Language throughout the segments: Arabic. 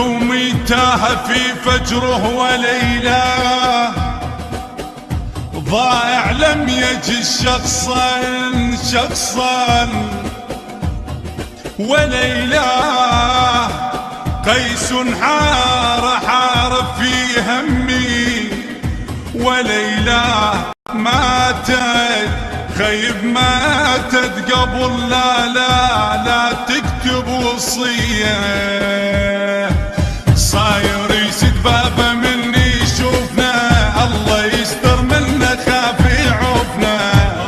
يومي تاه في فجره وليله، ضائع لم يجي شخصا وليله، قيس حار في همي وليله، ماتت خيب ماتت قبل لا تكتب وصيه، صاير يسد بابه مني يشوفنا، الله يستر منا خاف يعوفنا،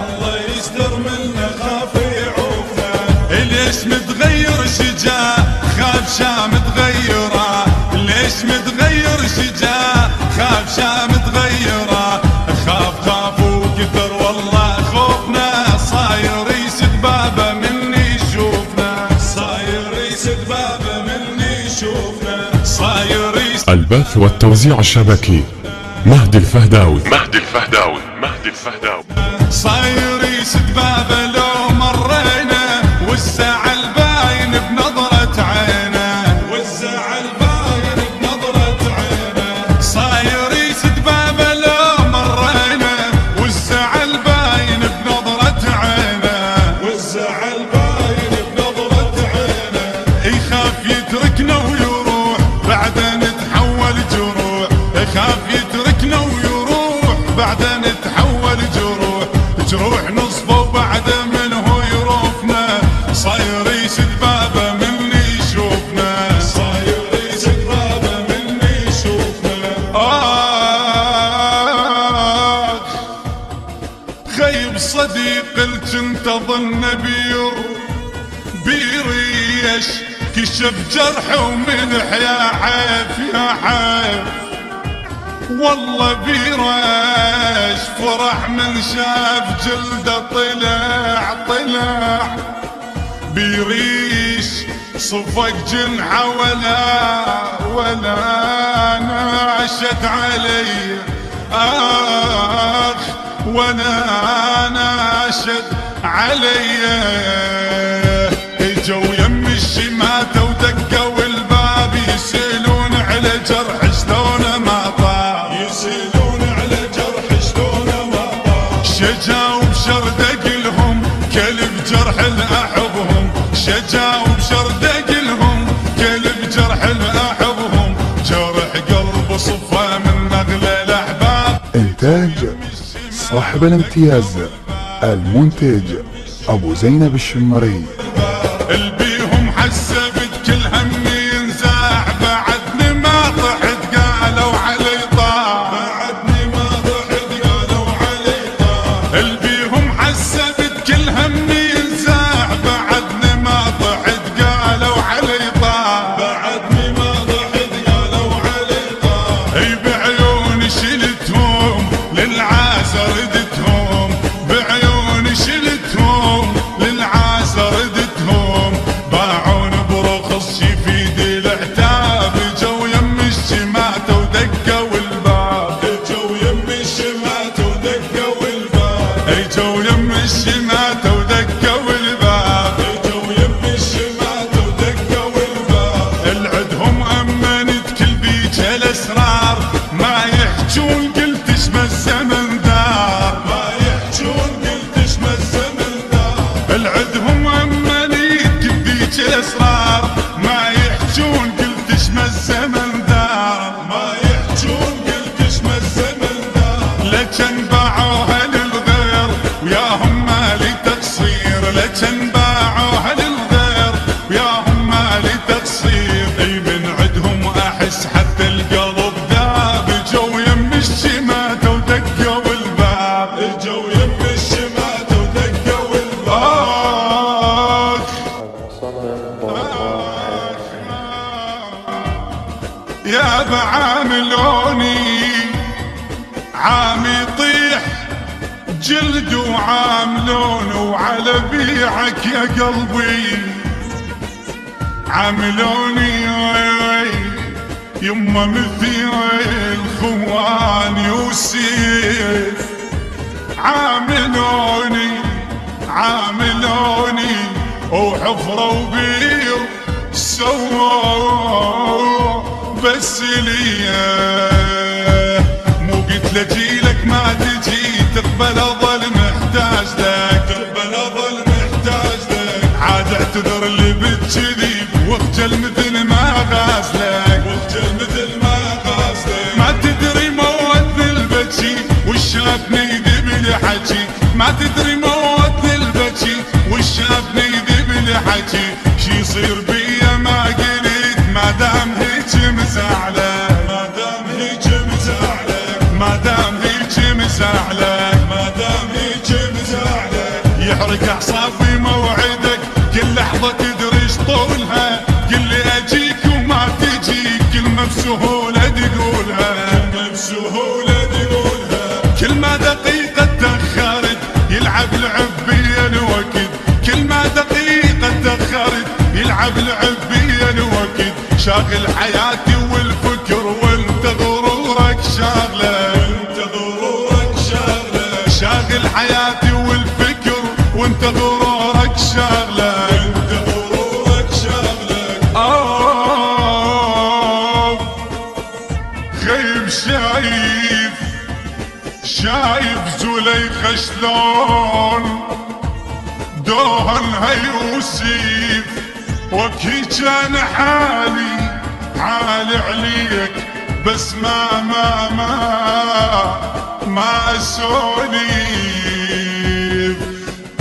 الله يستر منا خاف يعوفنا، ليش متغير شجاع خاف شام تغيره، ليش متغير شجاع خاف شام تغيره، خاف وكثر والله خوفنا، صاير يسد بابه مني يشوفنا، صاير يسد بابه مني يشوفنا، صاير يسد. البث والتوزيع الشبكي مهدي الفهداوي. صاير يسد بابه لو مرينا، والزعل باين بنظرة عينه، والزعل باين بنظرة عينه، صاير يسد بابه لو مرينا، والزعل باين بنظرة عينه، والزعل باين بنظرة عينه، يخاف يتركنا ويروح بعدين نتحول جروح، يخاف يتركنا ويروح بعدين نتحول جروح نصفه وبعد منه يروفنا، صاير يسد بابه مني يشوفنا، صاير يسد بابه مني يشوفنا. خيب صديق الجنت ظن بيريش، كشف جرح وملح يا حيف والله بيرش، فرح من شاف جلده طلع بيريش، صفق جنحه ولا ناشد علي، ولا ناشد علي، اجوا يم الشماتة ودقوا الباب، يسألون على جرح شلون ما طاب، يسألون على جرح شلون ما طاب، شجاوا بشردق لهم كلب جرح الأحبهم، شجاوا بشردق لهم كلب جرح الأحبهم، جرح قلب صفى من نغل الأحباب. إنتاج صاحب الامتياز المنتج أبو زينب الشمري. البيهم حسبت كل همي ينزاح، بعدني ما طحت قالوا علي طاح، بعدني ما طحت قالوا علي طاح، البيهم حسبت كل همي ينزاح، بعدني ما طحت قالوا علي طاح، بعدني ما طحت قالوا علي طاح، اي بعيوني شلتهم للعازة ردتهم، بعيوني شلتهم للعازة ردتهم، باعون برخص شفيد العتاب، جو يم الشماتة ودقوا الباب، جو يم الشماتة ودقوا الباب، جو يم الشماتة ودقوا الباب، جو يم الشماتة ودقوا الباب، العدهم أمنت كل بيج الأسرار، ما يحجون قلت اشما الزمن دار، ما يحجون قلت اشما الزمن دار، العدهم أمنت كل بيج الأسرار، ما يحجون قلت اشما الزمن دار، ما يحجون قلت اشما الزمن دار، لكن باعوها للغير وياهم مالي تقصير، لكن باعوها للغير وياهم مالي تقصير، اي من عدهم احس حتى القلب ذاب، جو يم الشماتة ودقوا الباب، جو يم الشماتة ودقوا الباب. يا بعاملوني عام يطيح جلد وعاملون، وعلى بيعك يا قلبي عاملوني يما مثل الخوان يوسف، عاملوني وحفرة وبير سووا بس ليا، مو قلت لجيلك ما تجي تقبل اظل محتاج لك، تقبل اظل محتاج لك، عاد اعتذر اللي بتجذب واخجل مثل ما غازلك، واخجل مثل ما غازلك، ما تدري موت البكي والشافني يذب لحكي، ما تدري موت البكي والشافني يذب لحكي، شي يصير بيا ما قلت ما دام هيك مزعلك، ما دام هيك مزعلك، ما دام هيك مزعلك، ما دام هيك مزعلك، يحرق اعصابي موعدك كل لحظة تدري ايش طولها، قل لي اجيك وما تجيك كلمة بسهولة تقولها، كلمة بسهولة تقولها، كل ما دقيقة تأخرت يلعب لعب بيا الوقت، كل ما دقيقة تأخرت يلعب لعب بيا الوقت، شاغل حياتي والفكر وانت غرورك شاغله، وانت غرورك شاغله، شاغل حياتي والفكر وانت غرورك شاغله، وانت غرورك شاغله. غيب شايف زليخة شلون دوهنها يوسف، وكي كان حالي عليك بس ما اسولف،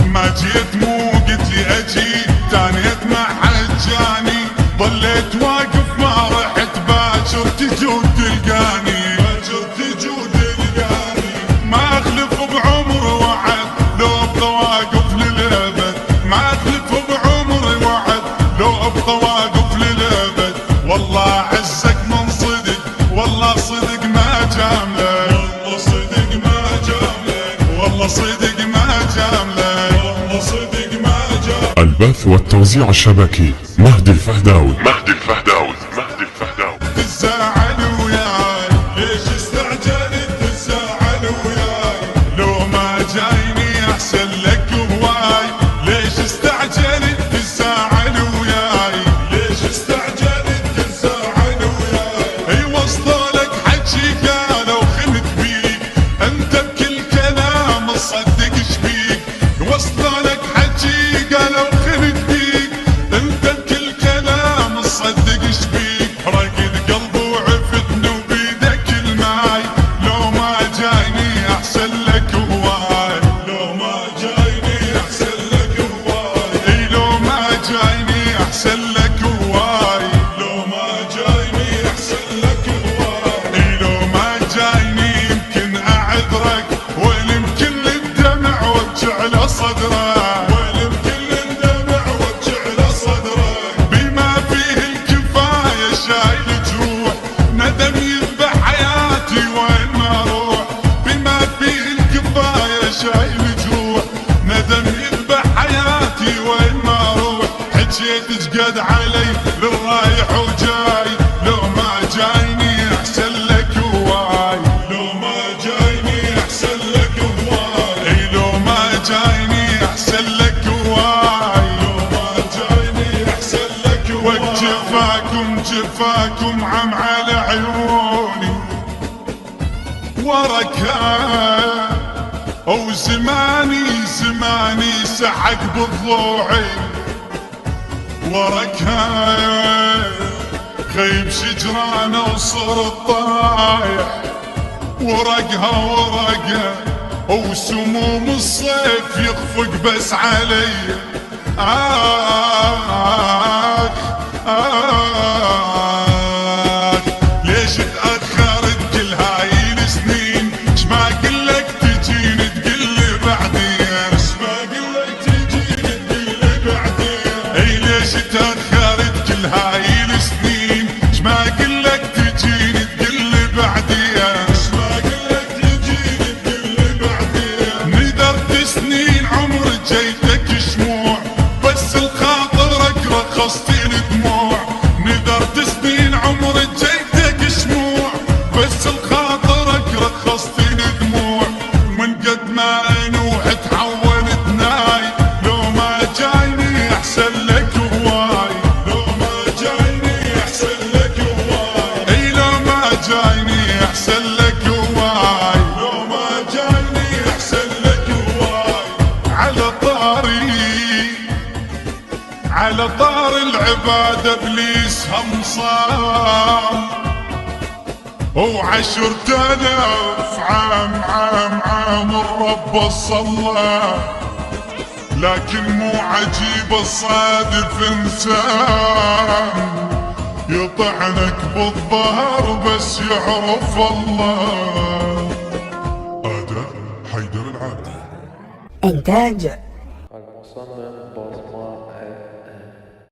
ما جيت مو قلت لي اجي تانيت مع حجاني، ظليت واقف ما رحت باكر تجود تلقاني، باكر تجود تلقاني، ما اخلف بعمر وعد لو ابقى واقف للابد، ما اخلف بعمر وعد لو ابقى واقف للابد، والله عزك من صدق والله صدق ما جاملك، والله صدق ما جاملك، والله صدق ما جاملك، والله صدق ما جاملك. البث والتوزيع الشبكي مهدي الفهداوي، مهدي الفهداوي، مهدي الفهداوي. تزعل وياي ليش استعجلت تزعل وياي، لو ما جايني احسن لك هواي، ليش استعجلت تزعل وياي، ليش استعجلت تزعل وياي، اي وصلك حكي قالوا خنت بيك، انت بكل كلام تصدق شبيك، وصلك حكي قالوا خنت بيك، انت بكل كلام تصدق شبيك، رقد قلبي وعفتني وبيدك الماي، لو ما جايني احسن لك هواي، لو ما جايني احسن لك هواي، اي لو ما جايني احسن لك هواي، لو ما جايني احسن لك هواي، اي لو ما جايني يمكن اعذرك، وين يمكن للدمع وارجع لصدرك، وين يمكن للدمع وارجع لصدرك، بما فيه الكفاية شايل جروح، ندم يذبح حياتي وين ما اروح، بما فيه الكفاية شايل جروح، ندم يذبح حياتي وين ما اروح، حجيت تقد علي للرايح وجاي، لو ما جايني احسن لك هواي، لو ما جايني احسن لك هواي، اي لو ما جايني احسن لك هواي، لو ما جايني احسن لك هواي، جفاكم عم على عيوني وركها، او زماني سحق بضلوعي وركها، غيب شجرانه وصرت طايح ورقها، وسموم الصيف يخفق بس علي، ليش تأخرت كل هاي السنين، شما قلك تجيني تقلي بعدين، شما قلك تجيني تقلي بعدين، اي ليش تأخرت كل هاي السنين، شما قلك تجيني تقلي بعدين، شما قلك تجيني تقلي بعدين، ندرت سنين عمر جيتك شموع، بس الخاطرك رخصت الدموع، ندرت على طار العبادة ابليس هم صار، و10,000 عام الرب صلى، لكن مو عجيب الصادف انسان يطعنك بالظهر بس يعرف الله. أداء حيدر العادي. إنتاج